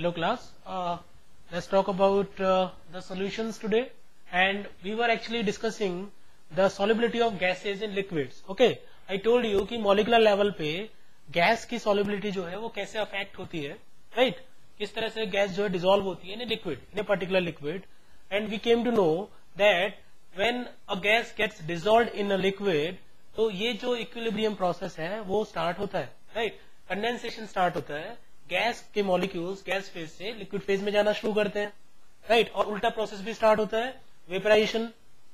Hello class, let's talk about the solutions today, and we were actually discussing the solubility of gases in liquids. Okay, I told you कि molecular level पे gas की solubility जो है वो कैसे affect होती है, right? किस तरह से गैस जो है dissolve होती है in a liquid, in a particular liquid, and we came to know that when a gas gets dissolved in a liquid, तो ये जो equilibrium process है वो start होता है, right? Condensation start होता है, गैस के मॉलिक्यूल्स गैस फेज से लिक्विड फेज में जाना शुरू करते हैं, राइट? और उल्टा प्रोसेस भी स्टार्ट होता है, वेपराइजेशन,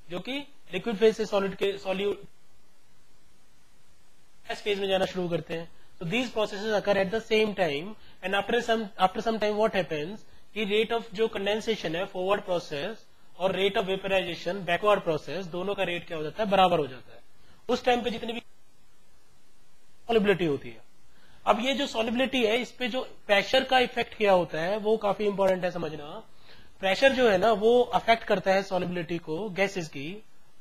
जो कि लिक्विड फेज से सॉलिड के सॉल्यूट गैस फेज में जाना शुरू करते हैं. So these processes occur at the same time, and after some time what happens कि रेट ऑफ जो कंडेंसेशन है फॉरवर्ड प्रोसेस और rate of vaporisation backward process, दोनों का रेट क्या हो जाता है, बराबर हो जाता है. उस टाइम पे जितनी भी सॉल्युबिलिटी होती है. अब ये जो सॉल्युबिलिटी है, इस पे जो प्रेशर का इफेक्ट क्या होता है वो काफी इंपॉर्टेंट है समझना. प्रेशर जो है ना वो अफेक्ट करता है सॉल्युबिलिटी को गैसेस की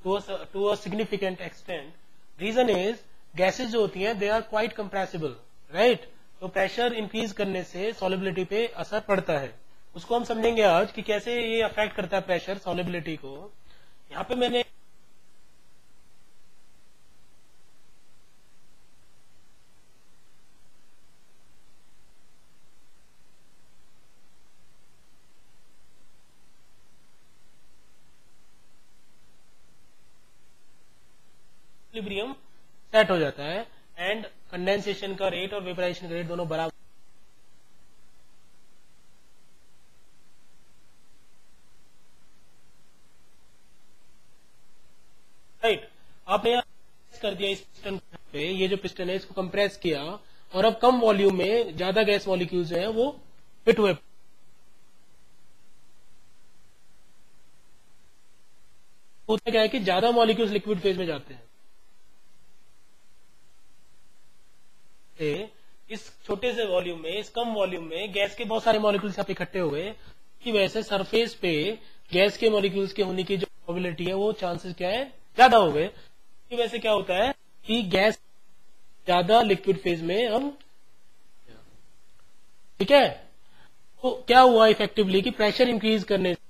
to a significant extent. Reason is gases जो होती हैं they are quite compressible, right? तो प्रेशर इंक्रीज करने से सॉल्युबिलिटी पे असर पड़ता है. उसको हम समझेंगे आज कि कैसे ये अफेक्ट करता है प्रेशर सॉल्युबिलिटी को. यहाँ पे मैंने इक्विलिब्रियम सेट हो जाता है एंड कंडेंसेशन का रेट और वेपराइजेशन का रेट दोनों बराबर. राइट, आपने यहाँ कर दिया इस पिस्टन पे, ये जो पिस्टन है इसको कंप्रेस किया और अब कम वॉल्यूम में ज्यादा गैस मॉलिक्यूल्स जो है वो फिट हुए. होता क्या है कि ज्यादा मॉलिक्यूल्स लिक्विड फेज में जाते हैं. इस छोटे से वॉल्यूम में, इस कम वॉल्यूम में गैस के बहुत सारे मॉलिक्यूल्स यहाँ पे इकट्ठे हुए, की वजह से सरफेस पे गैस के मॉलिक्यूल्स के होने की जो प्रोबेबिलिटी है वो चांसेस क्या है, ज्यादा हो गए. इसकी वजह से क्या होता है कि गैस ज्यादा लिक्विड फेज में हम, ठीक है. तो क्या हुआ इफेक्टिवली कि प्रेशर इंक्रीज करने से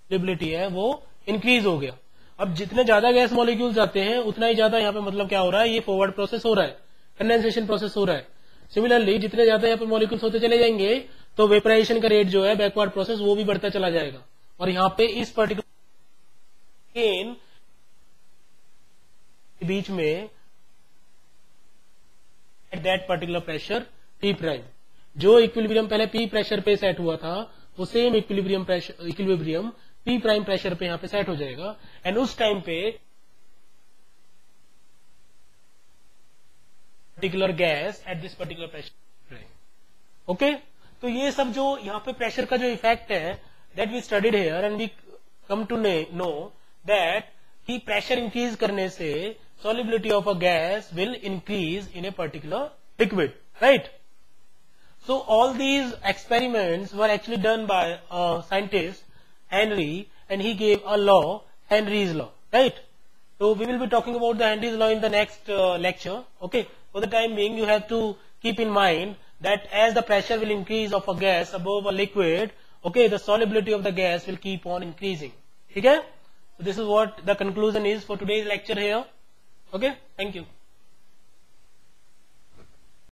प्रोबेबिलिटी है वो इंक्रीज हो गया. अब जितने ज्यादा गैस मॉलिक्यूल्स आते हैं उतना ही ज्यादा यहाँ पे मतलब क्या हो रहा है, ये फॉरवर्ड प्रोसेस हो रहा है, कंडेंसेशन प्रोसेस हो रहा है. सिमिलरली जितने ज्यादा यहाँ पे मॉलिक्यूल्स होते चले जाएंगे तो वेपराइजेशन का रेट जो है बैकवर्ड प्रोसेस वो भी बढ़ता चला जाएगा. और यहाँ पे इस पर्टिकुलर गेन के बीच में at that particular pressure P prime, जो इक्विलिब्रियम पहले P प्रेशर पे सेट हुआ था वो same equilibrium P prime pressure पे यहाँ पे सेट हो जाएगा. एंड उस टाइम पे particular gas at this particular pressure. Okay, तो ये सब जो यहाँ पे प्रेशर का जो इफेक्ट है that we studied here, and we come to know that कि प्रेशर इंक्रीज करने से solubility of a gas will increase in a particular liquid, right? So all these experiments were actually done by a scientist, Henry, and he gave a law, Henry's law, right? So we will be talking about the Henry's law in the next lecture. Okay, for the time being you have to keep in mind that as the pressure will increase of a gas above a liquid, okay, the solubility of the gas will keep on increasing. Okay, so this is what the conclusion is for today's lecture here. Okay, thank you.